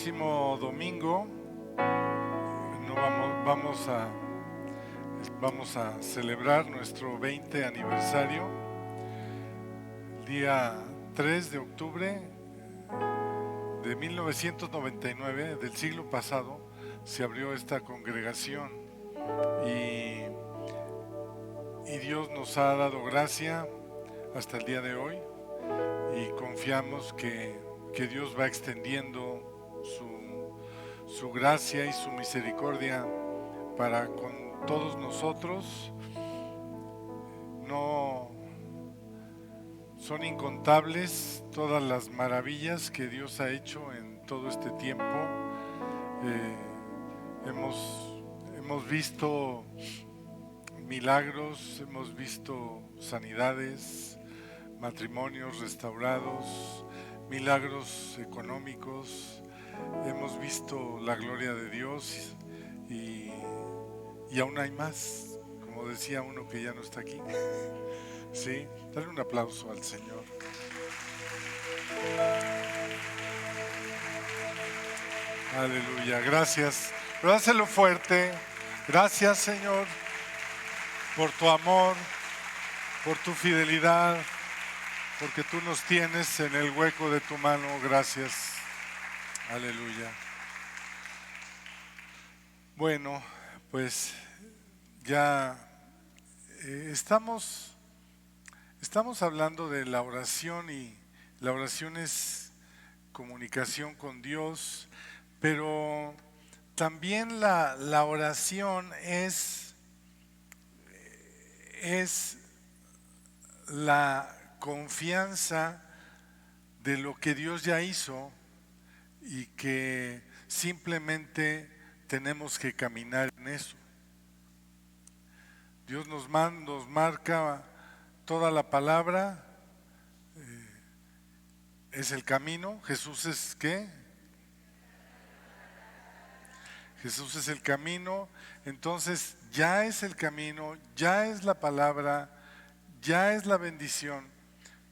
próximo domingo no vamos a celebrar nuestro 20 aniversario. El día 3 de octubre de 1999, del siglo pasado, se abrió esta congregación y Dios nos ha dado gracia hasta el día de hoy y confiamos que Dios va extendiendo su gracia y su misericordia para con todos nosotros. No son incontables todas las maravillas que Dios ha hecho en todo este tiempo. Hemos visto milagros, hemos visto sanidades, matrimonios restaurados, milagros económicos, hemos visto la gloria de Dios y aún hay más, como decía uno que ya no está aquí. Sí, dale un aplauso al Señor. Aleluya, gracias. Pero dáselo fuerte. Gracias, Señor, por tu amor, por tu fidelidad, porque tú nos tienes en el hueco de tu mano. Gracias. Aleluya. Bueno, pues ya estamos hablando de la oración, y la oración es comunicación con Dios, pero también la oración es la confianza de lo que Dios ya hizo y que simplemente tenemos que caminar en eso. Dios nos marca toda la palabra, es el camino. Jesús es ¿qué? Jesús es el camino. Entonces ya es el camino, ya es la palabra, ya es la bendición,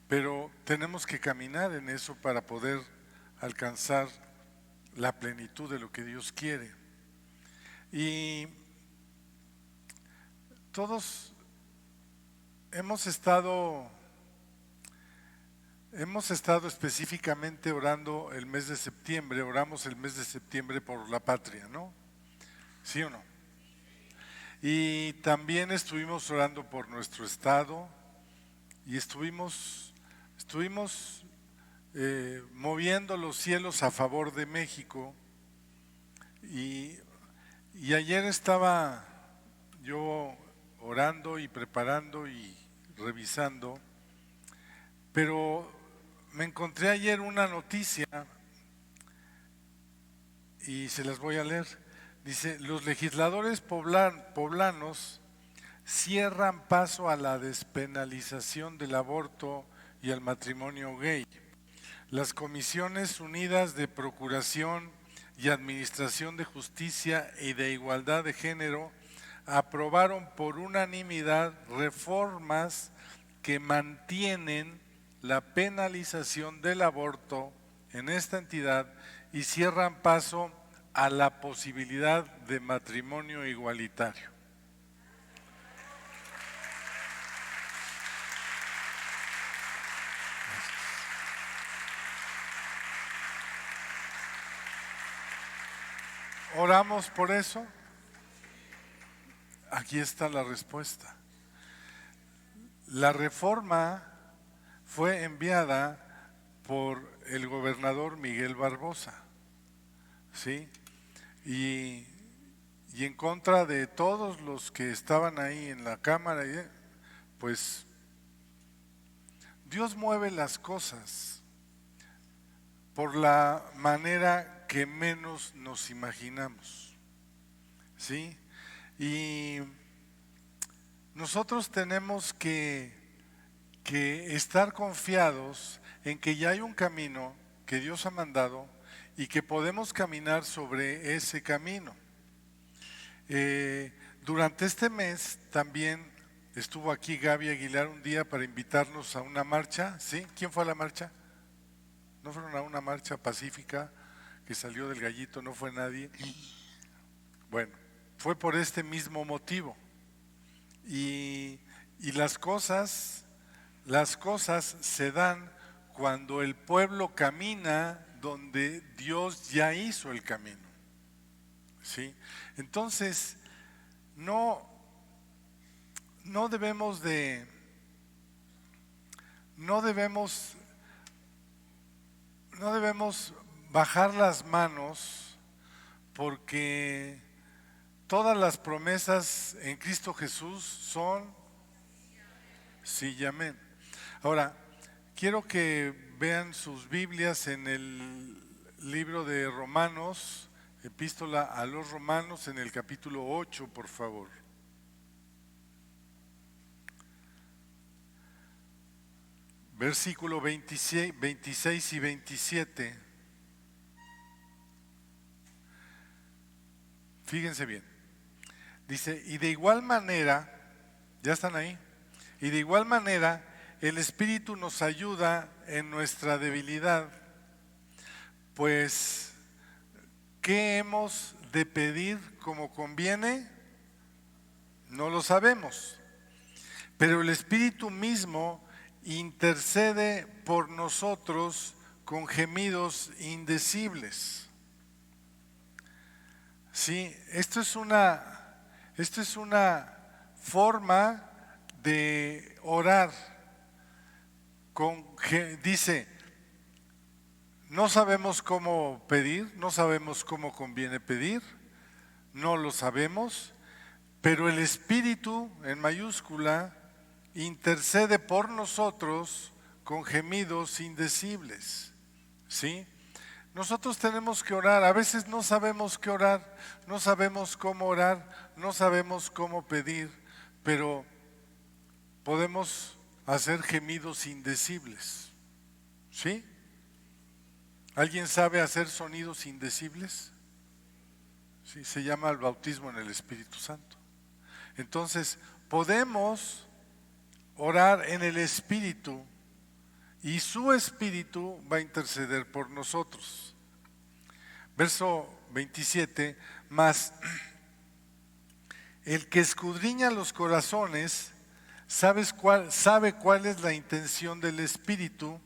pero tenemos que caminar en eso para poder alcanzar la plenitud de lo que Dios quiere. Y todos hemos estado específicamente orando el mes de septiembre. Oramos el mes de septiembre por la patria, ¿no? ¿Sí o no? Y también estuvimos orando por nuestro estado y estuvimos moviendo los cielos a favor de México. Y ayer estaba yo orando y preparando y revisando, pero me encontré ayer una noticia y se las voy a leer. Dice: los legisladores poblanos cierran paso a la despenalización del aborto y al matrimonio gay. Las Comisiones Unidas de Procuración y Administración de Justicia y de Igualdad de Género aprobaron por unanimidad reformas que mantienen la penalización del aborto en esta entidad y cierran paso a la posibilidad de matrimonio igualitario. ¿Oramos por eso? Aquí está la respuesta. La reforma fue enviada por el gobernador Miguel Barbosa, ¿sí? Y en contra de todos los que estaban ahí en la Cámara, pues Dios mueve las cosas por la manera que menos nos imaginamos, ¿sí? Y nosotros tenemos que estar confiados en que ya hay un camino que Dios ha mandado y que podemos caminar sobre ese camino. Durante este mes también estuvo aquí Gaby Aguilar un día para invitarnos a una marcha, ¿sí? ¿Quién fue a la marcha? ¿No fueron a una marcha pacífica que salió del gallito no fue nadie. Bueno, fue por este mismo motivo. Y las cosas se dan cuando el pueblo camina donde Dios ya hizo el camino. ¿Sí? Entonces, no debemos bajar las manos, porque todas las promesas en Cristo Jesús son sí y amén. Ahora, quiero que vean sus Biblias en el libro de Romanos, epístola a los Romanos, en el capítulo 8, por favor. Versículo 26 y 27. Fíjense bien. Dice, y de igual manera, ¿ya están ahí? Y de igual manera, el Espíritu nos ayuda en nuestra debilidad, pues, ¿qué hemos de pedir como conviene? No lo sabemos, pero el Espíritu mismo intercede por nosotros con gemidos indecibles. Sí, esto es una forma de orar. Dice, no sabemos cómo pedir, no sabemos cómo conviene pedir, no lo sabemos, pero el Espíritu, en mayúscula, intercede por nosotros con gemidos indecibles. ¿Sí? Nosotros tenemos que orar, a veces no sabemos qué orar, no sabemos cómo orar, no sabemos cómo pedir, pero podemos hacer gemidos indecibles. ¿Sí? ¿Alguien sabe hacer sonidos indecibles? Sí, se llama el bautismo en el Espíritu Santo. Entonces, podemos orar en el Espíritu y su Espíritu va a interceder por nosotros. Verso 27, mas el que escudriña los corazones sabe cuál es la intención del Espíritu,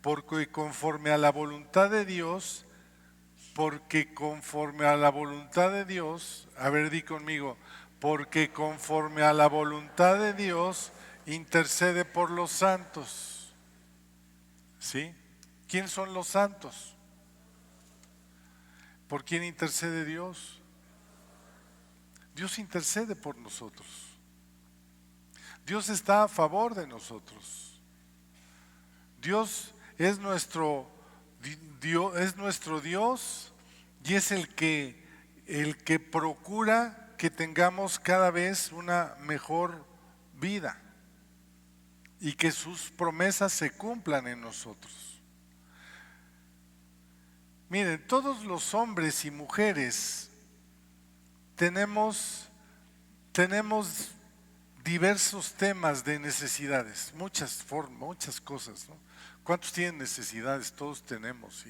porque conforme a la voluntad de Dios, a ver, di conmigo, porque conforme a la voluntad de Dios intercede por los santos. ¿Sí? ¿Quién son los santos? ¿Por quién intercede Dios? Dios intercede por nosotros. Dios está a favor de nosotros. Dios es nuestro Dios y es el que procura que tengamos cada vez una mejor vida y que sus promesas se cumplan en nosotros. Miren, todos los hombres y mujeres tenemos diversos temas de necesidades, muchas cosas, ¿no? ¿Cuántos tienen necesidades? Todos tenemos,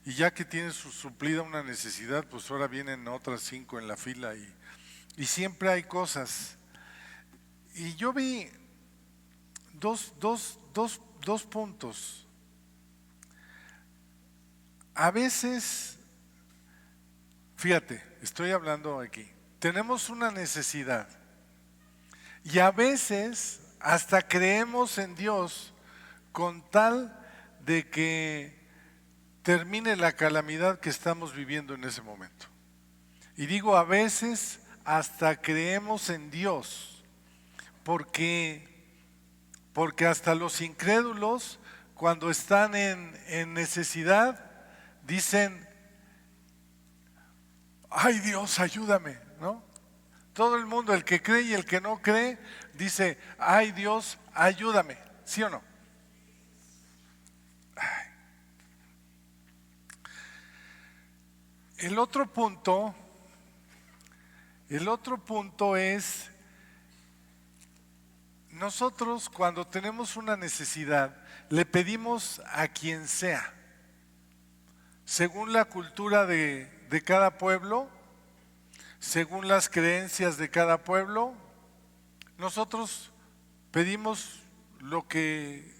y ya que tienes suplida una necesidad, pues ahora vienen otras 5 en la fila y siempre hay cosas. Y yo vi dos puntos. A veces, fíjate, estoy hablando aquí, tenemos una necesidad y a veces hasta creemos en Dios con tal de que termine la calamidad que estamos viviendo en ese momento. Y digo a veces hasta creemos en Dios, porque hasta los incrédulos, cuando están en necesidad, dicen, ay Dios, ayúdame, ¿no? Todo el mundo, el que cree y el que no cree, dice, ay Dios, ayúdame, ¿sí o no? Ay. El otro punto es, nosotros cuando tenemos una necesidad, le pedimos a quien sea, según la cultura de cada pueblo, según las creencias de cada pueblo. Nosotros pedimos lo que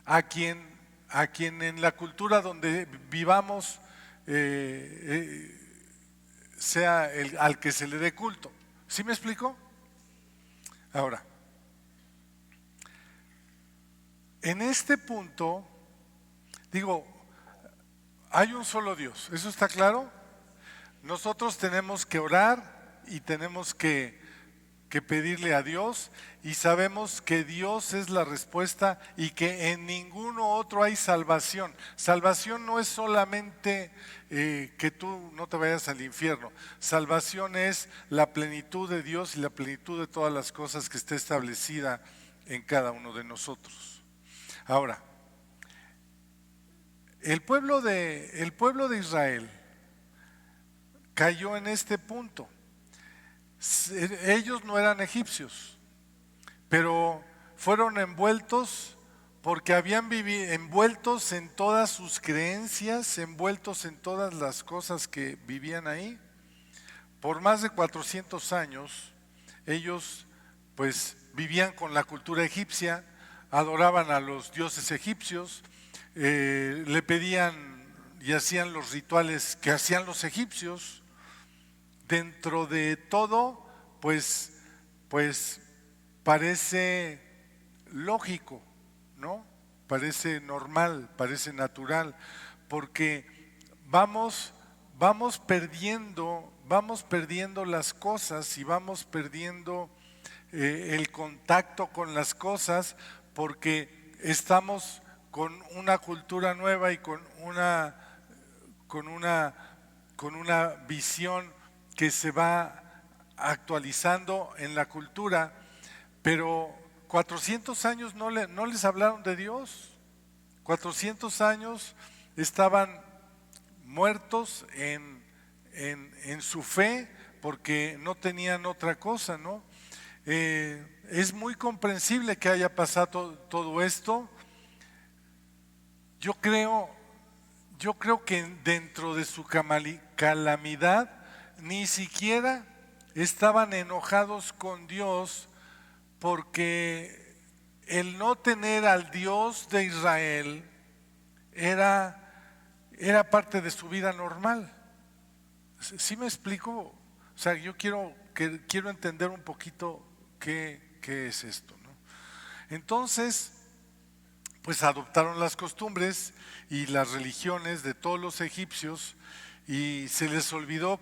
a quien en la cultura donde vivamos sea al que se le dé culto. ¿Sí me explico? Ahora, en este punto, digo, hay un solo Dios, ¿eso está claro? Nosotros tenemos que orar y tenemos que pedirle a Dios, y sabemos que Dios es la respuesta y que en ninguno otro hay salvación. Salvación no es solamente que tú no te vayas al infierno. Salvación es la plenitud de Dios y la plenitud de todas las cosas que esté establecida en cada uno de nosotros. Ahora, el pueblo de Israel cayó en este punto. Ellos no eran egipcios, pero fueron envueltos porque habían vivido, envueltos en todas sus creencias, envueltos en todas las cosas que vivían ahí. Por más de 400 años, ellos pues vivían con la cultura egipcia, adoraban a los dioses egipcios, le pedían y hacían los rituales que hacían los egipcios. Dentro de todo, pues parece lógico, ¿no? Parece normal, parece natural, porque vamos perdiendo las cosas y vamos perdiendo el contacto con las cosas, porque estamos con una cultura nueva y con una visión que se va actualizando en la cultura, pero 400 años no les hablaron de Dios. 400 años estaban muertos en su fe porque no tenían otra cosa, ¿no? Es muy comprensible que haya pasado todo esto. Yo creo que dentro de su calamidad ni siquiera estaban enojados con Dios, porque el no tener al Dios de Israel era parte de su vida normal. ¿Sí me explico? O sea, yo quiero entender un poquito qué es esto, ¿no? Entonces, pues adoptaron las costumbres y las religiones de todos los egipcios, y se les olvidó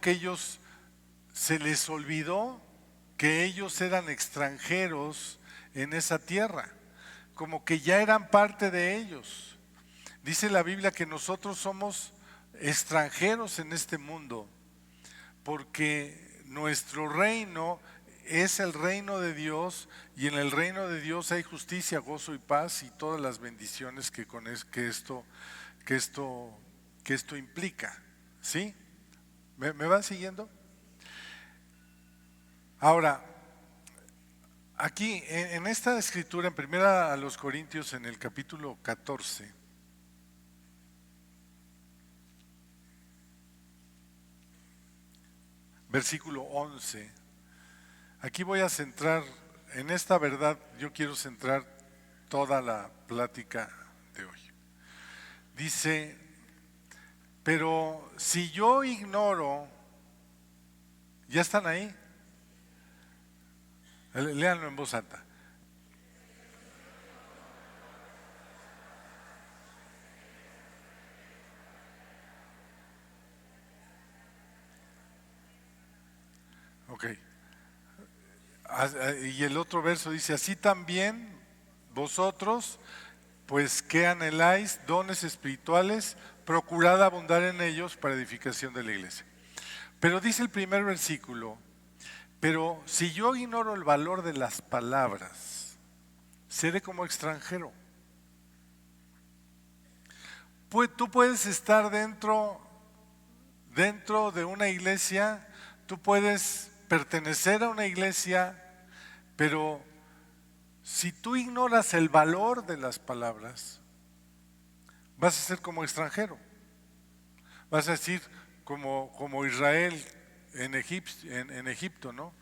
que ellos eran extranjeros en esa tierra, como que ya eran parte de ellos. Dice la Biblia que nosotros somos extranjeros en este mundo, porque nuestro reino es el reino de Dios, y en el reino de Dios hay justicia, gozo y paz y todas las bendiciones que esto implica. ¿Sí? ¿Me van siguiendo? Ahora, aquí en esta escritura, en primera a los Corintios, en el capítulo 14, versículo 11, aquí voy a centrar, en esta verdad yo quiero centrar toda la plática de hoy. Dice: pero si yo ignoro, ¿ya están ahí? Léanlo en voz alta. Ok. Y el otro verso dice: así también vosotros, pues que anheláis dones espirituales, procurad abundar en ellos para edificación de la iglesia. Pero dice el primer versículo: pero si yo ignoro el valor de las palabras, seré como extranjero. Pues tú puedes estar dentro de una iglesia, tú puedes pertenecer a una iglesia, pero si tú ignoras el valor de las palabras, vas a ser como extranjero. Vas a decir como Israel en Egipto, ¿no?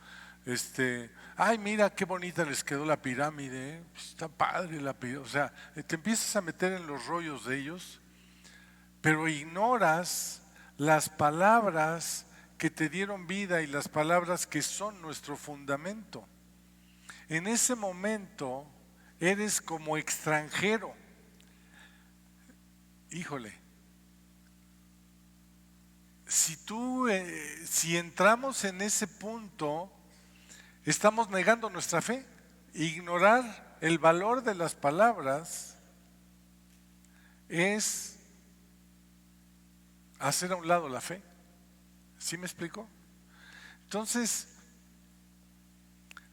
Ay, mira qué bonita les quedó la pirámide, ¿eh? Está padre la pirámide. O sea, te empiezas a meter en los rollos de ellos, pero ignoras las palabras que te dieron vida y las palabras que son nuestro fundamento. En ese momento eres como extranjero. Híjole, si entramos en ese punto, estamos negando nuestra fe. Ignorar el valor de las palabras es hacer a un lado la fe. ¿Sí me explico? Entonces,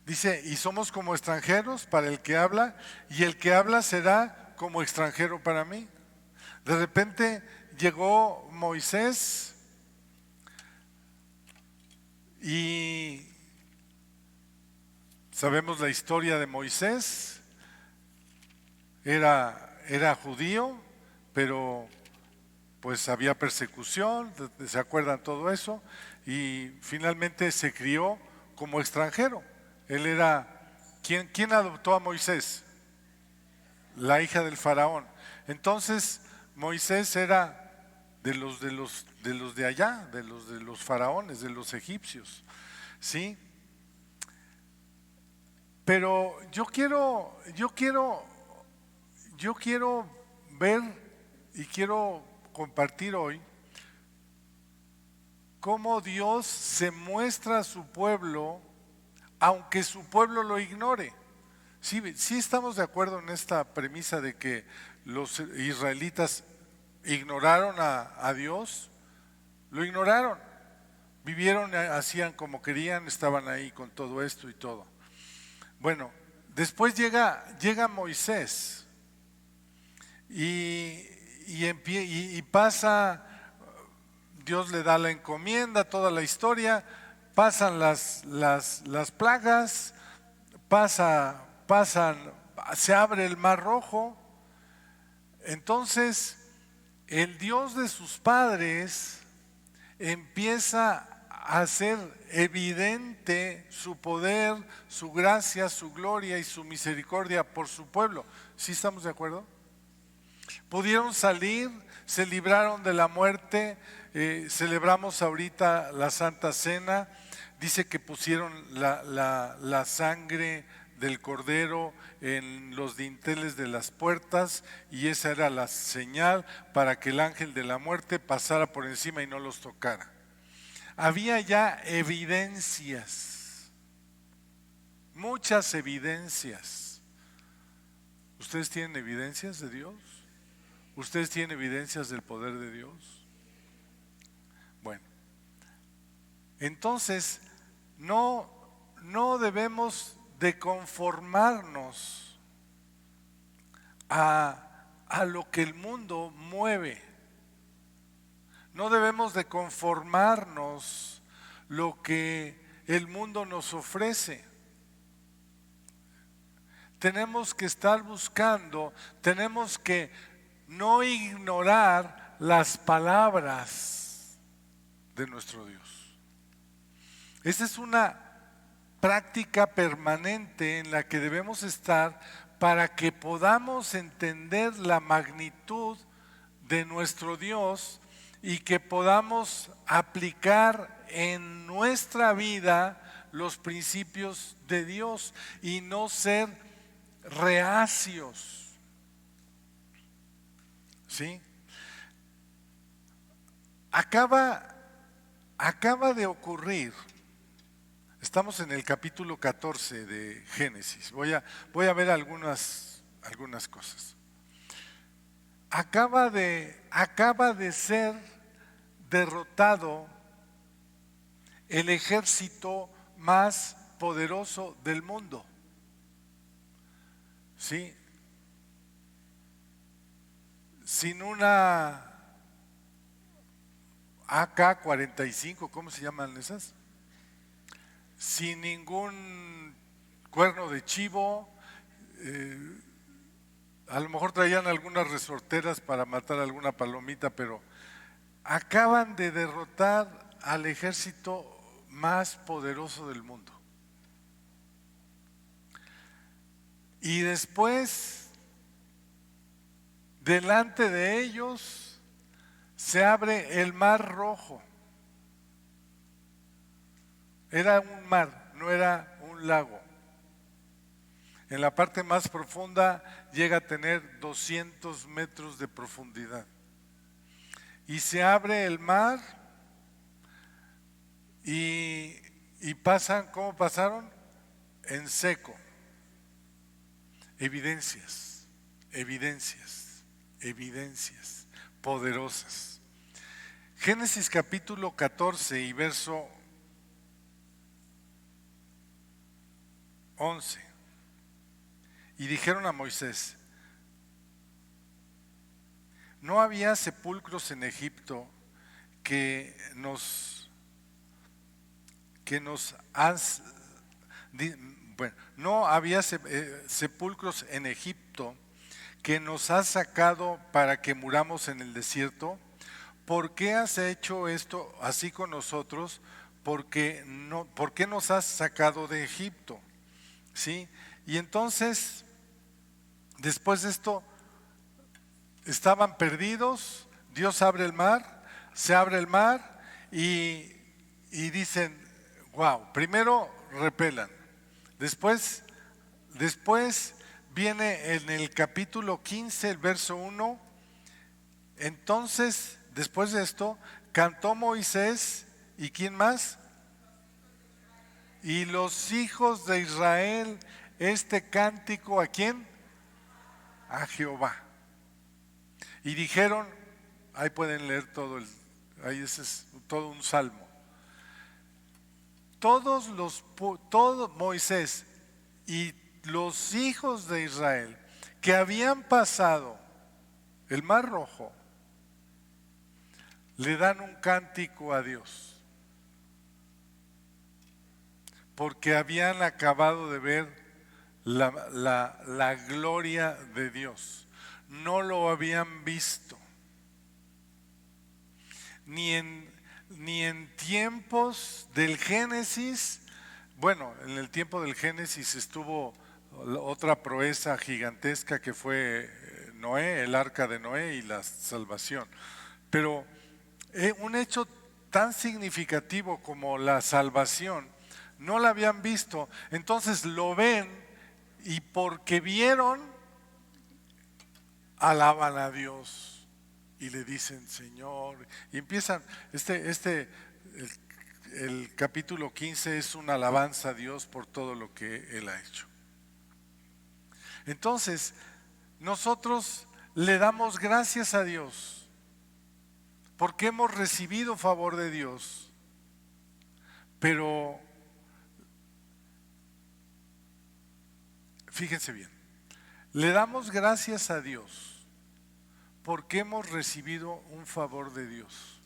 dice, y somos como extranjeros para el que habla, y el que habla será como extranjero para mí. De repente llegó Moisés y sabemos la historia de Moisés. Era judío, pero pues había persecución, ¿se acuerdan todo eso? Y finalmente se crió como extranjero. Él era, ¿quién adoptó a Moisés? La hija del faraón. Entonces Moisés era de los de allá, de los faraones, de los egipcios, ¿sí? Pero yo quiero ver y quiero compartir hoy cómo Dios se muestra a su pueblo, aunque su pueblo lo ignore. Sí estamos de acuerdo en esta premisa de que los israelitas ignoraron a Dios, lo ignoraron, vivieron, hacían como querían, estaban ahí con todo esto y todo. Bueno, después llega Moisés y pasa, Dios le da la encomienda, toda la historia, pasan las plagas, se abre el mar rojo. Entonces el Dios de sus padres empieza a hacer evidente su poder, su gracia, su gloria y su misericordia por su pueblo. ¿Sí estamos de acuerdo? Pudieron salir, se libraron de la muerte. Celebramos ahorita la Santa Cena. Dice que pusieron la sangre del cordero en los dinteles de las puertas, y esa era la señal para que el ángel de la muerte pasara por encima y no los tocara. Había ya evidencias, muchas evidencias. ¿Ustedes tienen evidencias de Dios? ¿Ustedes tienen evidencias del poder de Dios? Bueno, entonces no debemos de conformarnos a lo que el mundo mueve. No debemos de conformarnos lo que el mundo nos ofrece. Tenemos que estar buscando, tenemos que no ignorar las palabras de nuestro Dios. Esa es una práctica permanente en la que debemos estar para que podamos entender la magnitud de nuestro Dios y que podamos aplicar en nuestra vida los principios de Dios y no ser reacios. ¿Sí? Acaba de ocurrir. Estamos en el capítulo 14 de Génesis. Voy a ver algunas cosas. Acaba de ser derrotado el ejército más poderoso del mundo. ¿Sí? Sin una AK-45, ¿cómo se llaman esas? Sin ningún cuerno de chivo, a lo mejor traían algunas resorteras para matar alguna palomita, pero acaban de derrotar al ejército más poderoso del mundo. Y después, delante de ellos, se abre el Mar Rojo. Era un mar, no era un lago. En la parte más profunda llega a tener 200 metros de profundidad. Y se abre el mar y pasan, ¿cómo pasaron? En seco. Evidencias, evidencias, evidencias poderosas. Génesis capítulo 14 y verso 11. Y dijeron a Moisés: no había sepulcros en Egipto que nos has, bueno, no había sepulcros en Egipto que nos has sacado para que muramos en el desierto. ¿Por qué has hecho esto así con nosotros? ¿Por qué nos has sacado de Egipto? ¿Sí? Y entonces, después de esto, estaban perdidos. Dios abre el mar, se abre el mar y dicen: wow, primero repelan. Después viene en el capítulo 15, el verso 1. Entonces, después de esto, cantó Moisés, ¿y quién más? Y los hijos de Israel este cántico, ¿a quién? A Jehová. Y dijeron, ahí pueden leer todo, ahí ese es todo un salmo. Todo Moisés y los hijos de Israel que habían pasado el Mar Rojo, le dan un cántico a Dios, porque habían acabado de ver la gloria de Dios. No lo habían visto, ni en tiempos del Génesis. Bueno, en el tiempo del Génesis estuvo otra proeza gigantesca que fue Noé, el arca de Noé y la salvación. Pero un hecho tan significativo como la salvación no la habían visto. Entonces lo ven y porque vieron, alaban a Dios y le dicen Señor. Y empiezan, el capítulo 15 es una alabanza a Dios por todo lo que Él ha hecho. Entonces, nosotros le damos gracias a Dios porque hemos recibido favor de Dios, pero fíjense bien, le damos gracias a Dios porque hemos recibido un favor de Dios.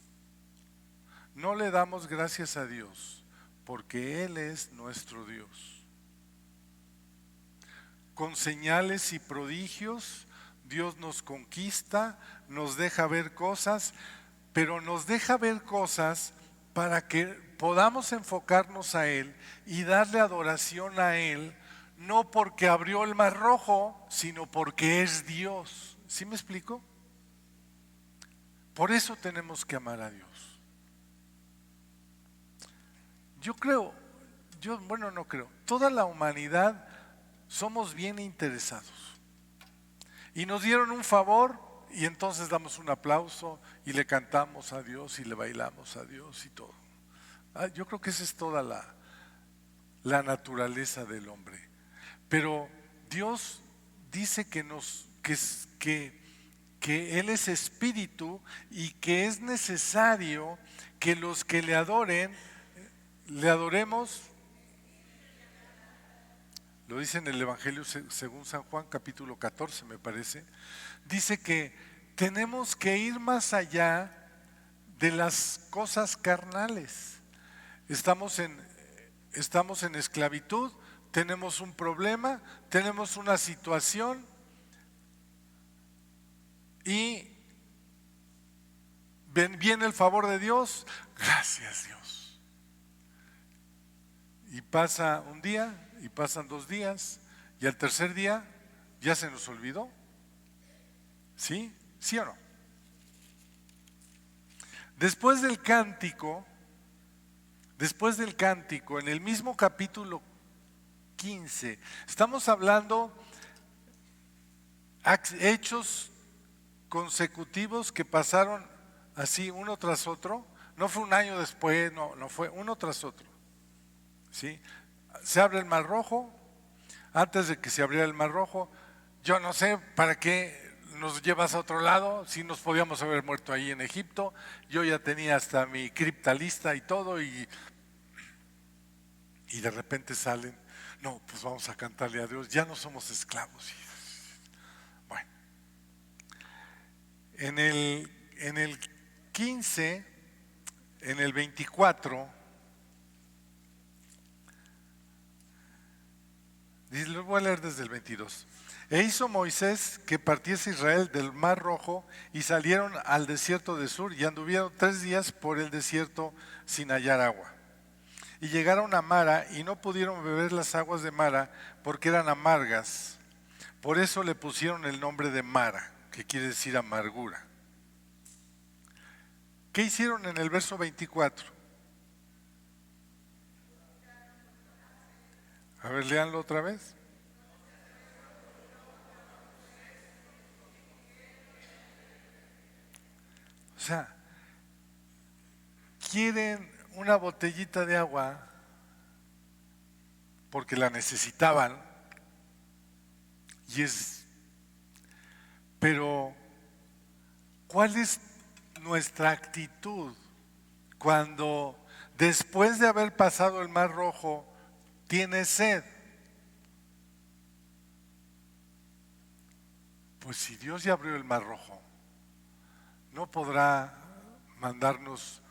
No le damos gracias a Dios porque Él es nuestro Dios. Con señales y prodigios, Dios nos conquista, nos deja ver cosas, pero nos deja ver cosas para que podamos enfocarnos a Él y darle adoración a Él, no porque abrió el Mar Rojo, sino porque es Dios. ¿Sí me explico? Por eso tenemos que amar a Dios. No creo, toda la humanidad somos bien interesados. Y nos dieron un favor y entonces damos un aplauso y le cantamos a Dios y le bailamos a Dios y todo. Yo creo que esa es toda la naturaleza del hombre. Pero Dios dice que Él es espíritu y que es necesario que los que le adoren, le adoremos. Lo dice en el Evangelio según San Juan, capítulo 14, me parece. Dice que tenemos que ir más allá de las cosas carnales. Estamos en esclavitud, tenemos un problema, tenemos una situación y Viene el favor de Dios, gracias Dios. Y pasa un día, y pasan 2 días, y al tercer día ya se nos olvidó. ¿Sí? ¿Sí o no? Después del cántico, en el mismo capítulo 15, estamos hablando hechos consecutivos que pasaron así uno tras otro. No fue un año después, no fue uno tras otro. ¿Sí? Se abre el Mar Rojo. Antes de que se abriera el Mar Rojo, yo no sé para qué nos llevas a otro lado, si nos podíamos haber muerto ahí en Egipto. Yo ya tenía hasta mi cripta lista y todo, y de repente salen, no, pues vamos a cantarle a Dios, ya no somos esclavos. Bueno, en el 15, en el 24, lo voy a leer desde el 22. E hizo Moisés que partiese Israel del Mar Rojo, y salieron al desierto de Sur, y anduvieron 3 días por el desierto sin hallar agua. Y llegaron a Mara, y no pudieron beber las aguas de Mara, porque eran amargas. Por eso le pusieron el nombre de Mara, que quiere decir amargura. ¿Qué hicieron en el verso 24? A ver, léanlo otra vez. O sea, quieren una botellita de agua porque la necesitaban, pero ¿cuál es nuestra actitud cuando después de haber pasado el Mar Rojo tienes sed? Pues si Dios ya abrió el Mar Rojo, no podrá mandarnos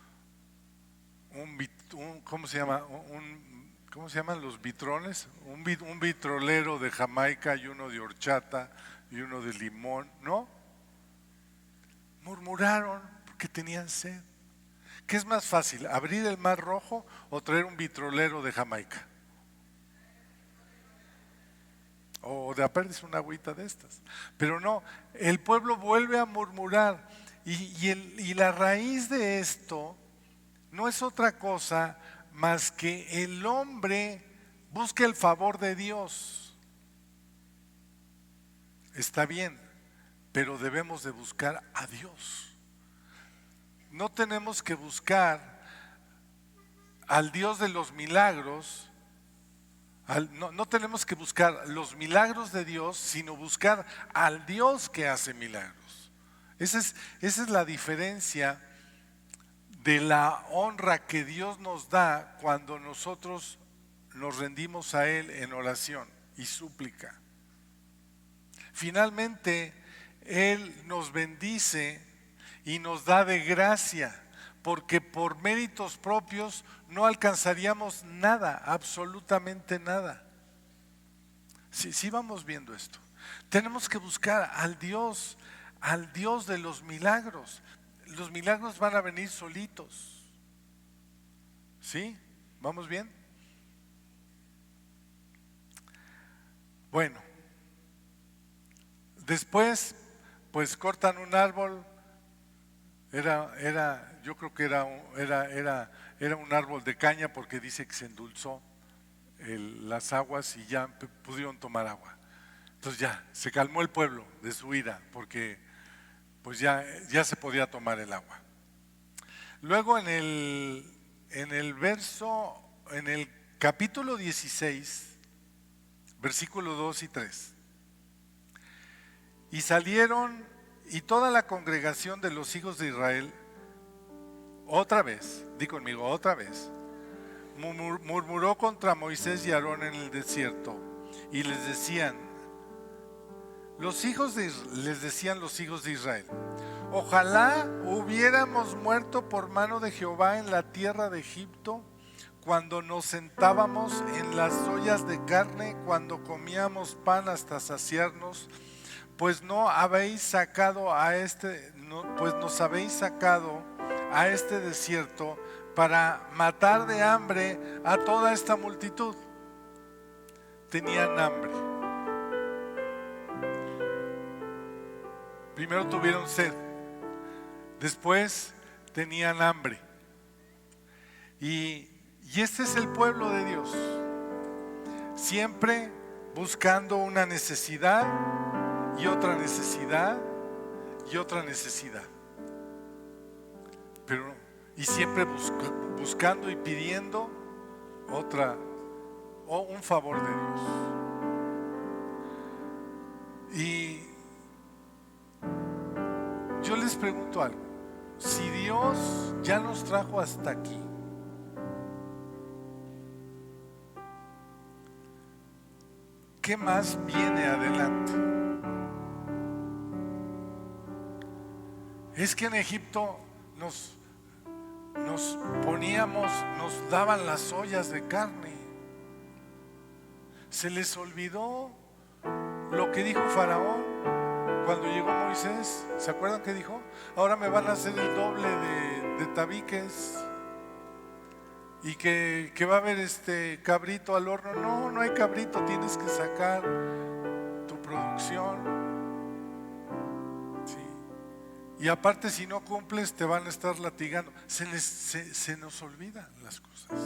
¿cómo se llaman los vitrones? Un vitrolero de Jamaica y uno de horchata y uno de limón, ¿no? Murmuraron porque tenían sed. ¿Qué es más fácil, abrir el Mar Rojo o traer un vitrolero de Jamaica? O de apérdice una agüita de estas. Pero no, el pueblo vuelve a murmurar, y la raíz de esto no es otra cosa más que el hombre busca el favor de Dios. Está bien, pero debemos de buscar a Dios. No tenemos que buscar al Dios de los milagros, no tenemos que buscar los milagros de Dios, sino buscar al Dios que hace milagros. Esa es la diferencia de la honra que Dios nos da cuando nosotros nos rendimos a Él en oración y súplica. Finalmente, Él nos bendice y nos da de gracia, porque por méritos propios no alcanzaríamos nada, absolutamente nada. Sí, vamos viendo esto. Tenemos que buscar al Dios de los milagros. Los milagros van a venir solitos. ¿Sí? ¿Vamos bien? Bueno, después pues cortan un árbol. Yo creo que era un árbol de caña, porque dice que se endulzó las aguas y ya pudieron tomar agua. Entonces ya se calmó el pueblo de su ira, porque pues ya se podía tomar el agua. Luego en el capítulo 16, versículo 2 y 3. Y salieron, y toda la congregación de los hijos de Israel, otra vez, di conmigo, otra vez, murmuró contra Moisés y Aarón en el desierto, y les decían los hijos de Israel: ojalá hubiéramos muerto por mano de Jehová en la tierra de Egipto, cuando nos sentábamos en las ollas de carne, cuando comíamos pan hasta saciarnos, pues no habéis sacado a este, pues nos habéis sacado a este desierto para matar de hambre a toda esta multitud. Tenían hambre. Primero tuvieron sed, después tenían hambre. Y este es el pueblo de Dios, siempre buscando una necesidad y otra necesidad y otra necesidad. Y siempre buscando y pidiendo un favor de Dios. Y yo les pregunto algo: si Dios ya nos trajo hasta aquí, ¿qué más viene adelante? Es que en Egipto nos daban las ollas de carne. Se les olvidó lo que dijo Faraón cuando llegó Moisés. ¿Se acuerdan que dijo? Ahora me van a hacer el doble de tabiques. Y que va a haber cabrito al horno. No hay cabrito, tienes que sacar tu producción. Sí. Y aparte, si no cumples, te van a estar latigando. Se nos olvidan las cosas.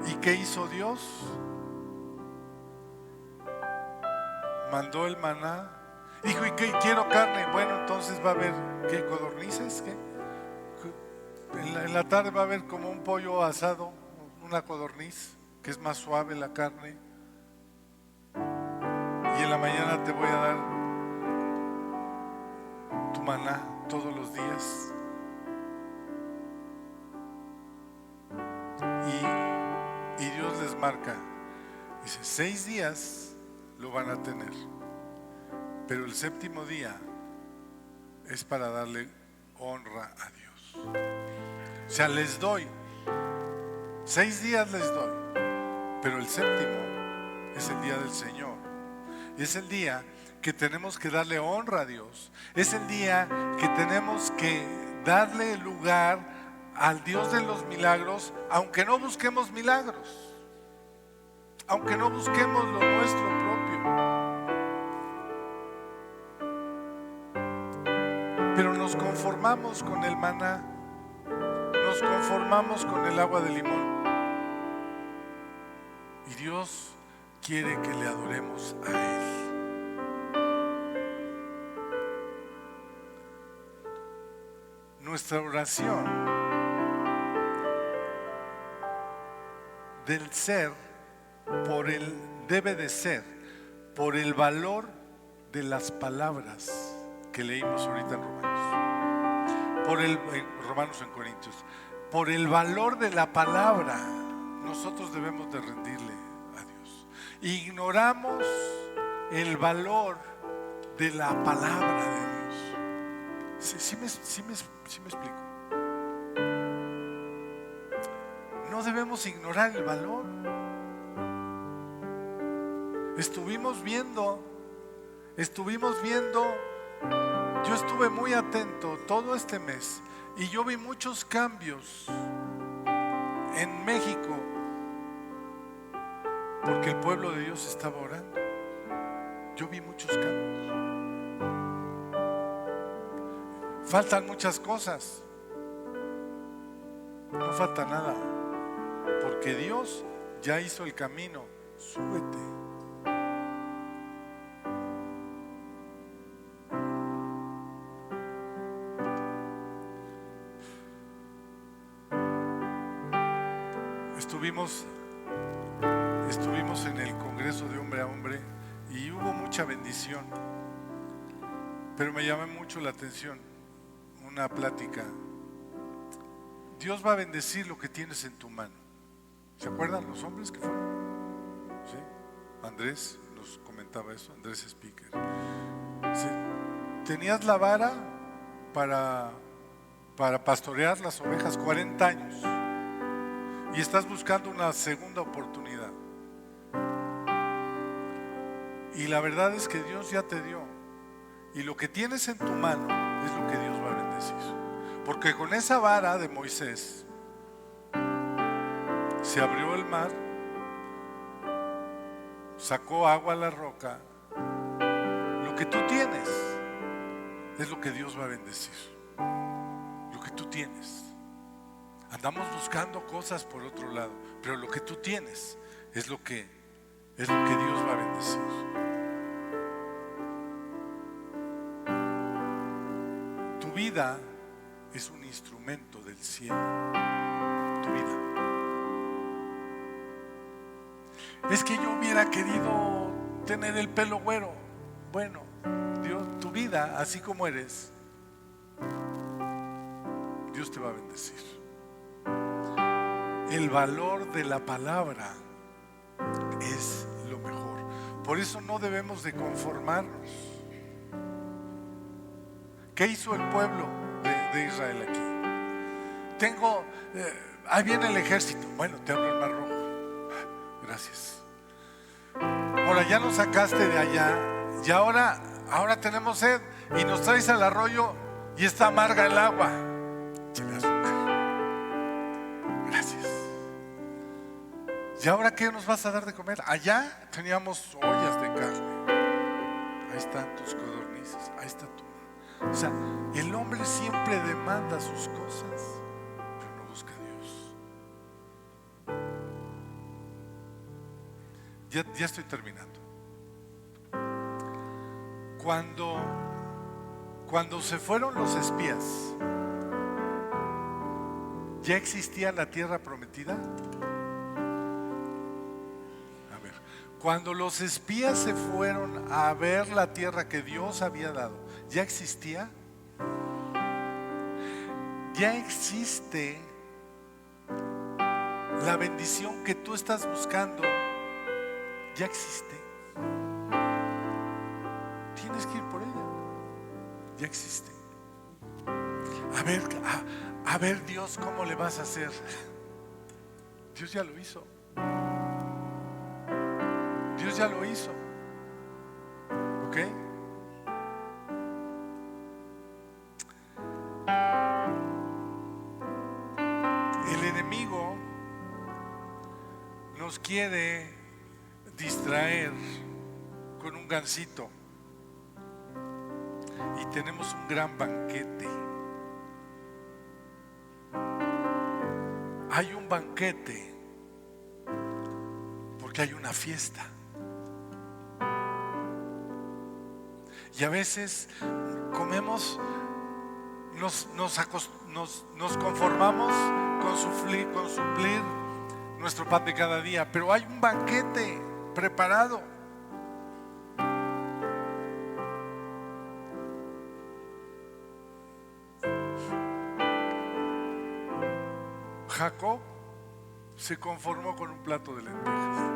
¿Y qué hizo Dios? Mandó el maná. Dijo: ¿y qué? Quiero carne. Bueno, entonces va a haber, ¿qué? ¿Codornices? ¿Qué? En la tarde va a haber como un pollo asado, una codorniz, que es más suave la carne. Y en la mañana te voy a dar tu maná todos los días. Y Dios les marca, dice: 6 días lo van a tener, pero el séptimo día es para darle honra a Dios. O sea, les doy 6 días, les doy, pero el séptimo es el día del Señor. Es el día que tenemos que darle honra a Dios. Es el día que tenemos que darle lugar al Dios de los milagros, aunque no busquemos milagros, aunque no busquemos lo nuestro propio. Pero nos conformamos con el maná, nos conformamos con el agua de limón. Y Dios quiere que le adoremos a Él. Nuestra oración del ser debe de ser por el valor de las palabras que leímos ahorita en Romanos, en Corintios. Por el valor de la palabra, nosotros debemos de rendirle a Dios. Ignoramos el valor de la palabra de Dios. ¿Sí me explico? No debemos ignorar el valor. Estuvimos viendo, yo estuve muy atento todo este mes y yo vi muchos cambios en México porque el pueblo de Dios estaba orando. Yo vi muchos cambios. Faltan muchas cosas, no falta nada, porque Dios ya hizo el camino. Súbete. Estuvimos en el Congreso de Hombre a Hombre y hubo mucha bendición, pero me llamó mucho la atención una plática. Dios va a bendecir lo que tienes en tu mano. ¿Se acuerdan los hombres que fueron? ¿Sí? Andrés nos comentaba eso, Andrés Speaker. ¿Sí? Tenías la vara para pastorear las ovejas 40 años y estás buscando una segunda oportunidad. Y la verdad es que Dios ya te dio. Y lo que tienes en tu mano es lo que Dios va a bendecir. Porque con esa vara de Moisés se abrió el mar, sacó agua a la roca. Lo que tú tienes es lo que Dios va a bendecir. Lo que tú tienes. Andamos buscando cosas por otro lado, pero lo que tú tienes es lo que Dios va a bendecir. Tu vida es un instrumento del cielo. Tu vida. Es que yo hubiera querido tener el pelo güero. Bueno, Dios, tu vida, así como eres, Dios te va a bendecir. El valor de la palabra es lo mejor. Por eso no debemos de conformarnos. ¿Qué hizo el pueblo de Israel aquí? Ahí viene el ejército. Bueno, te abro el mar rojo. Gracias. Ahora ya nos sacaste de allá y ahora tenemos sed y nos traes al arroyo y está amarga el agua. Échale azúcar. Gracias. ¿Y ahora qué nos vas a dar de comer? Allá teníamos ollas de carne. Ahí están tus codornices. Ahí está tu. O sea, el hombre siempre demanda sus cosas, pero no busca a Dios. Ya estoy terminando. Cuando se fueron los espías, ¿ya existía la tierra prometida? A ver, cuando los espías se fueron a ver la tierra que Dios había dado, ¿ya existía? Ya existe la bendición que tú estás buscando. Ya existe. Tienes que ir por ella. Ya existe. A ver Dios, ¿cómo le vas a hacer? Dios ya lo hizo. Dios ya lo hizo. ¿Ok? El enemigo nos quiere distraer con un gansito y tenemos un gran banquete. Hay un banquete porque hay una fiesta. Y a veces comemos, nos conformamos con suplir nuestro pan de cada día, pero hay un banquete preparado. Jacob se conformó con un plato de lentejas.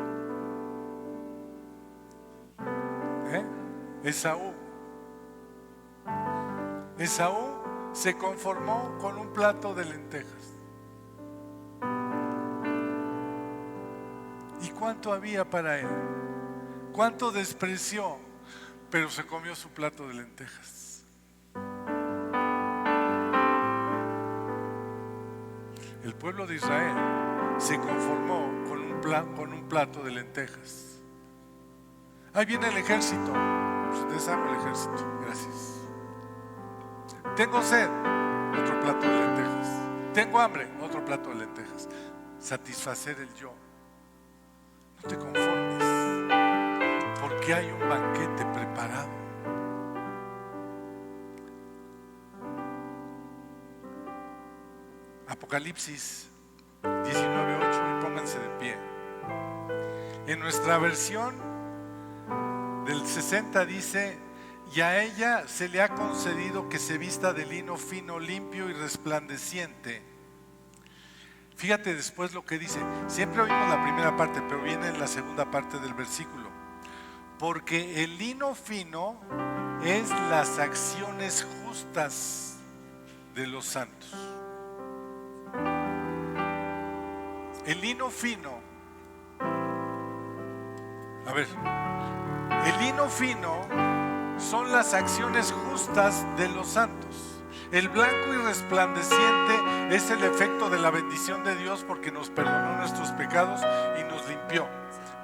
Esaú se conformó con un plato de lentejas. ¿Y cuánto había para él? ¿Cuánto despreció? Pero se comió su plato de lentejas. El pueblo de Israel se conformó con un plato de lentejas. Ahí viene el ejército. Pues deshago el ejército. Gracias. Tengo sed, otro plato de lentejas. Tengo hambre, otro plato de lentejas. Satisfacer el yo. No te conformes, porque hay un banquete preparado. Apocalipsis 19:8, y pónganse de pie. En nuestra versión del 60 dice: y a ella se le ha concedido que se vista de lino fino, limpio y resplandeciente. Fíjate después lo que dice. Siempre oímos la primera parte, pero viene en la segunda parte del versículo. Porque el lino fino es las acciones justas de los santos. El lino fino. A ver, el El lino fino son las acciones justas de los santos. El blanco y resplandeciente es el efecto de la bendición de Dios porque nos perdonó nuestros pecados y nos limpió.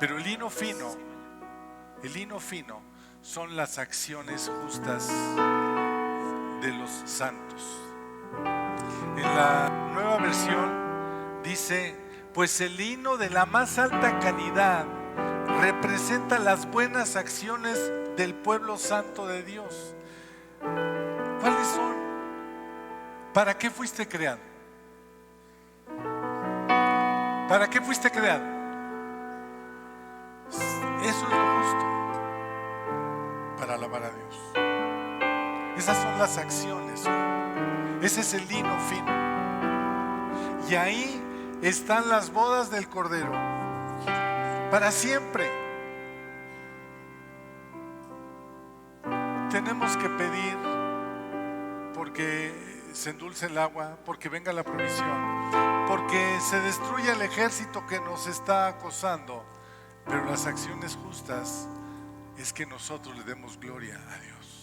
Pero el lino fino son las acciones justas de los santos. En la Nueva Versión dice: pues el lino de la más alta calidad representa las buenas acciones del pueblo santo de Dios. ¿Cuáles son? ¿Para qué fuiste creado? ¿Para qué fuiste creado? Eso es lo justo, para alabar a Dios. Esas son las acciones. Ese es el lino fino. Y ahí están las bodas del Cordero para siempre. Tenemos que pedir porque se endulce el agua, porque venga la provisión, porque se destruya el ejército que nos está acosando. Pero las acciones justas es que nosotros le demos gloria a Dios.